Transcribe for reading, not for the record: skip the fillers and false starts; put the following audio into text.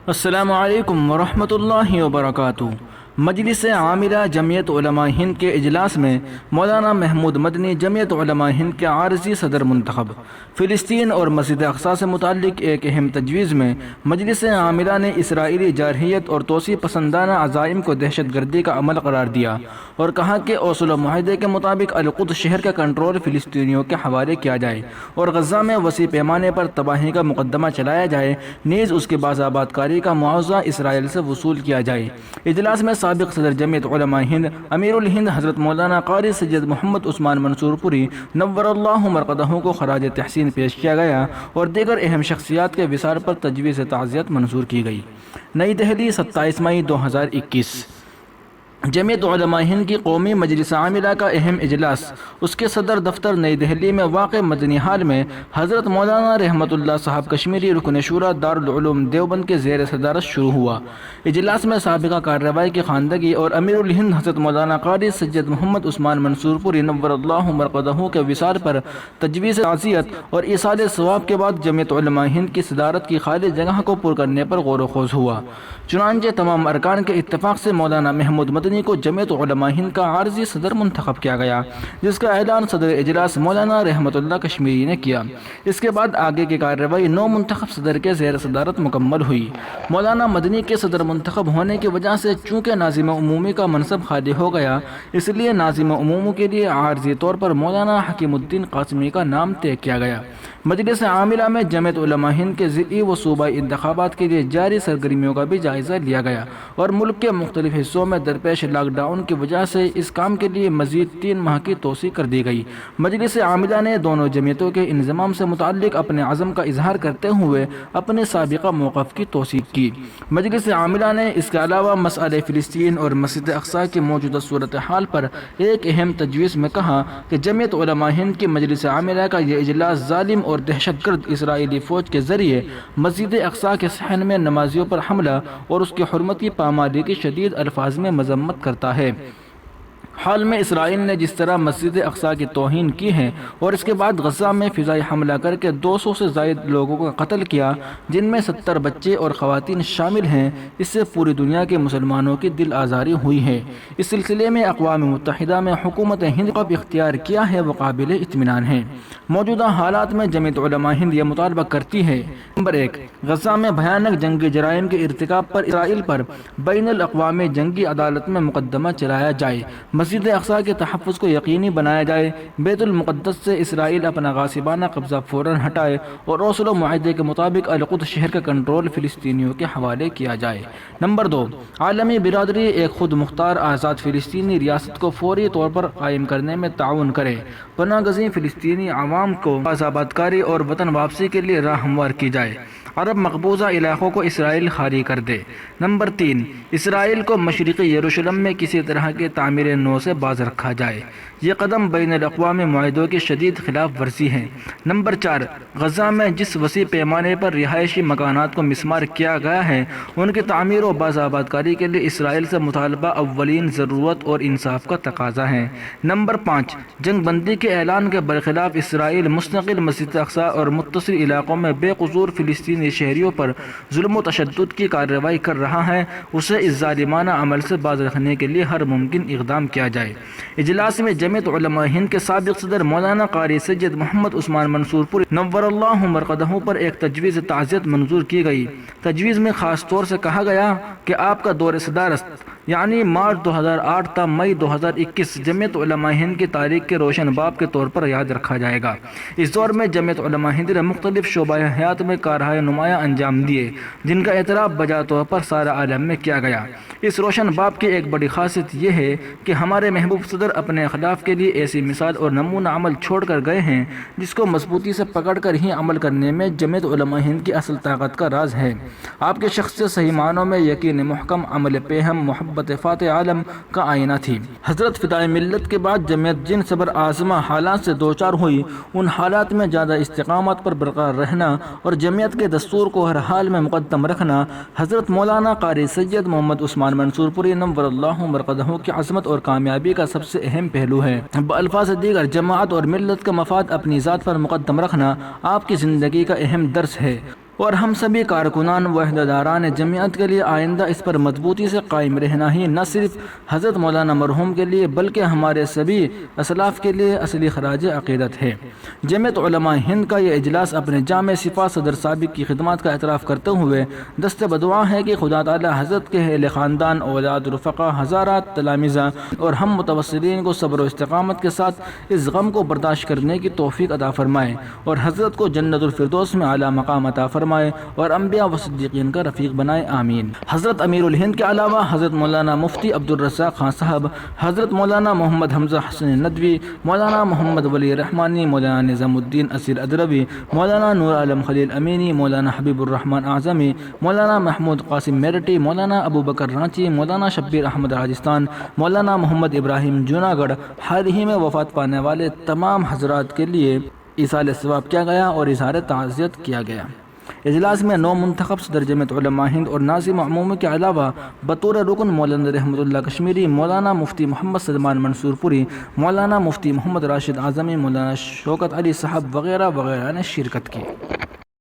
السلام علیکم ورحمۃ اللہ وبرکاتہ۔ مجلس عاملہ جمعیت علماء ہند کے اجلاس میں مولانا محمود مدنی جمعیت علماء ہند کے عارضی صدر منتخب۔ فلسطین اور مسجد اقصی سے متعلق ایک اہم تجویز میں مجلس عاملہ نے اسرائیلی جارحیت اور توسیع پسندانہ عزائم کو دہشت گردی کا عمل قرار دیا اور کہا کہ اوسلو معاہدے کے مطابق القدس شہر کا کنٹرول فلسطینیوں کے حوالے کیا جائے اور غزہ میں وسیع پیمانے پر تباہی کا مقدمہ چلایا جائے، نیز اس کی باز آباد کاری کا معاوضہ اسرائیل سے وصول کیا جائے۔ اجلاس میں سابق صدر جمعیت علماء ہند امیر الہند حضرت مولانا قاری سید محمد عثمان منصور پوری نور اللہ مرقدہ کو خراج تحسین پیش کیا گیا اور دیگر اہم شخصیات کے وصال پر تجویز تعزیت منظور کی گئی۔ نئی دہلی، 27 مئی 2021۔ جمعیت علماء ہند کی قومی مجلس عاملہ کا اہم اجلاس اس کے صدر دفتر نئی دہلی میں واقع مدنی ہال میں حضرت مولانا رحمت اللہ صاحب کشمیری رکن شورا دارالعلوم دیوبند کے زیر صدارت شروع ہوا۔ اجلاس میں سابقہ کارروائی کی خواندگی اور امیر الہند حضرت مولانا قاری سید محمد عثمان منصور پوری نور اللہ مرقدہ کے وصال پر تجویز تعزیت اور ایصال ثواب کے بعد جمعیت علماء ہند کی صدارت کی خالی جگہ کو پر کرنے پر غور و خوض ہوا۔ چنانچہ تمام ارکان کے اتفاق سے مولانا محمود مدنی کو جمعیت علماء ہند کا عارضی صدر منتخب کیا گیا، جس کا اعلان صدر اجلاس مولانا رحمت اللہ کشمیری نے کیا۔ اس کے بعد آگے کی کارروائی نو منتخب صدر کے زیر صدارت مکمل ہوئی۔ مولانا مدنی کے صدر منتخب ہونے کی وجہ سے چونکہ ناظم عمومی کا منصب خالی ہو گیا، اس لیے ناظم عمومی کے لیے عارضی طور پر مولانا حکیم الدین قاسمی کا نام طے کیا گیا۔ مجلس عاملہ میں جمعیت علماء ہند کے ضلعی و صوبائی انتخابات کے لیے جاری سرگرمیوں کا بھی جائزہ لیا گیا اور ملک کے مختلف حصوں میں درپیش لاک ڈاؤن کی وجہ سے اس کام کے لیے مزید 3 ماہ کی توسیع کر دی گئی۔ مجلس عاملہ نے دونوں جمعیتوں کے انضمام سے متعلق اپنے عزم کا اظہار کرتے ہوئے اپنے سابقہ موقف کی توثیق کی۔ مجلس عاملہ نے اس کے علاوہ مسئلہ فلسطین اور مسجد اقصی کی موجودہ صورتحال پر ایک اہم تجویز میں کہا کہ جمعیت علماء ہند کی مجلس عاملہ کا یہ اجلاس ظالم اور دہشت گرد اسرائیلی فوج کے ذریعے مسجد اقصی کے صحن میں نمازیوں پر حملہ اور اس کی حرمت کی پامالی کی شدید الفاظ میں مذمت کرتا ہے۔ حال میں اسرائیل نے جس طرح مسجد اقصی کی توہین کی ہے اور اس کے بعد غزہ میں فضائی حملہ کر کے 200 سے زائد لوگوں کا قتل کیا، جن میں 70 بچے اور خواتین شامل ہیں، اس سے پوری دنیا کے مسلمانوں کی دل آزاری ہوئی ہے۔ اس سلسلے میں اقوام متحدہ میں حکومت ہند کو اختیار کیا ہے وہ قابل اطمینان ہے۔ موجودہ حالات میں جمعیت علماء ہند یہ مطالبہ کرتی ہے: نمبر 1، غزہ میں بھیانک جنگی جرائم کے ارتکاب پر اسرائیل پر بین الاقوامی جنگی عدالت میں مقدمہ چلایا جائے، مسجد اقصی کے تحفظ کو یقینی بنایا جائے، بیت المقدس سے اسرائیل اپنا غاصبانہ قبضہ فوراً ہٹائے اور اوسلو معاہدے کے مطابق القدس شہر کا کنٹرول فلسطینیوں کے حوالے کیا جائے۔ نمبر 2، عالمی برادری ایک خود مختار آزاد فلسطینی ریاست کو فوری طور پر قائم کرنے میں تعاون کرے، پناہ گزین فلسطینی عوام کو باز آباد کاری اور وطن واپسی کے لیے راہ ہموار کی جائے، عرب مقبوضہ علاقوں کو اسرائیل خالی کر دے۔ نمبر 3، اسرائیل کو مشرقی یروشلم میں کسی طرح کی تعمیر نو سے باز رکھا جائے، یہ قدم بین الاقوامی معاہدوں کی شدید خلاف ورزی ہے۔ نمبر 4، غزہ میں جس وسیع پیمانے پر رہائشی مکانات کو مسمار کیا گیا ہے، ان کی تعمیر و باز آباد کاری کے لیے اسرائیل سے مطالبہ اولین ضرورت اور انصاف کا تقاضا ہے۔ نمبر 5، جنگ بندی کے اعلان کے برخلاف اسرائیل مستقل مسجد اقصی اور متصل علاقوں میں بے قصور فلسطینی شہریوں پر ظلم و تشدد کی کارروائی کر رہا ہے، اسے اس ظالمانہ عمل سے باز رکھنے کے لیے ہر ممکن اقدام کیا جائے۔ اجلاس میں جمعیت علماء ہند کے سابق صدر مولانا قاری سید محمد عثمان منصور پوری نور اللہ مرقدہ پر ایک تجویز تعزیت منظور کی گئی۔ تجویز میں خاص طور سے کہا گیا کہ آپ کا دور صدارت یعنی مارچ 2008 تا مئی 2021 جمعیت علماء ہند کی تاریخ کے روشن باب کے طور پر یاد رکھا جائے گا۔ اس دور میں جمعیت علماء ہند نے مختلف شعبۂ حیات میں کارہائے نمایاں انجام دیے، جن کا اعتراف بجا طور پر سارے عالم میں کیا گیا۔ اس روشن باب کی ایک بڑی خاصیت یہ ہے کہ ہمارے محبوب صدر اپنے اخلاق کے لیے ایسی مثال اور نمونہ عمل چھوڑ کر گئے ہیں جس کو مضبوطی سے پکڑ کر ہی عمل کرنے میں جمعیت علماء ہند کی اصل طاقت کا راز ہے۔ آپ کی شخصیت صحیح معنوں میں یقین محکم، عمل پیہم، محبت فاتح عالم کا آئینہ تھی۔ حضرت فدائے ملت کے بعد جمعیت جن صبر آزما حالات سے دوچار ہوئی، ان حالات میں زیادہ استقامت پر برقرار رہنا اور جمعیت کے دستور کو ہر حال میں مقدم رکھنا حضرت مولانا قاری سید محمد عثمان منصور پوری نور اللہ مرقدہ کی عظمت اور کامیابی کا سب سے اہم پہلو ہے۔ بالفاظ دیگر جماعت اور ملت کا مفاد اپنی ذات پر مقدم رکھنا آپ کی زندگی کا اہم درس ہے۔ اور ہم سبھی کارکنان و عہدیداران جمعیت کے لیے آئندہ اس پر مضبوطی سے قائم رہنا ہی نہ صرف حضرت مولانا مرحوم کے لیے بلکہ ہمارے سبھی اسلاف کے لیے اصلی خراج عقیدت ہے۔ جمعیت علماء ہند کا یہ اجلاس اپنے جامع صفات صدر سابق کی خدمات کا اعتراف کرتے ہوئے دست بدعا ہے کہ خدا تعالی حضرت کے اہل خاندان، اولاد، رفقا، ہزارات تلامذہ اور ہم متوسلین کو صبر و استقامت کے ساتھ اس غم کو برداشت کرنے کی توفیق عطا فرمائے اور حضرت کو جنت الفردوس میں اعلیٰ مقام عطا فرمائے اور انبیاء و صدیقین کا رفیق بنائے، آمین۔ حضرت امیر الہند کے علاوہ حضرت مولانا مفتی عبدالرزاق خان صاحب، حضرت مولانا محمد حمزہ حسن ندوی، مولانا محمد ولی رحمانی، مولانا نظام الدین اسیر ادربی، مولانا نور عالم خلیل امینی، مولانا حبیب الرحمن اعظمی، مولانا محمود قاسم میرٹی، مولانا ابو بکر رانچی، مولانا شبیر احمد راجستھان، مولانا محمد ابراہیم جوناگڑھ، حال ہی میں وفات پانے والے تمام حضرات کے لیے ایصال ثواب کیا گیا اور اظہار تعزیت کیا گیا۔ اجلاس میں نو منتخب صدر جمعیت علماء ہند اور ناظم عمومی کے علاوہ بطور رکن مولانا رحمت اللہ کشمیری، مولانا مفتی محمد سلمان منصور پوری، مولانا مفتی محمد راشد اعظمی، مولانا شوکت علی صاحب وغیرہ وغیرہ نے شرکت کی۔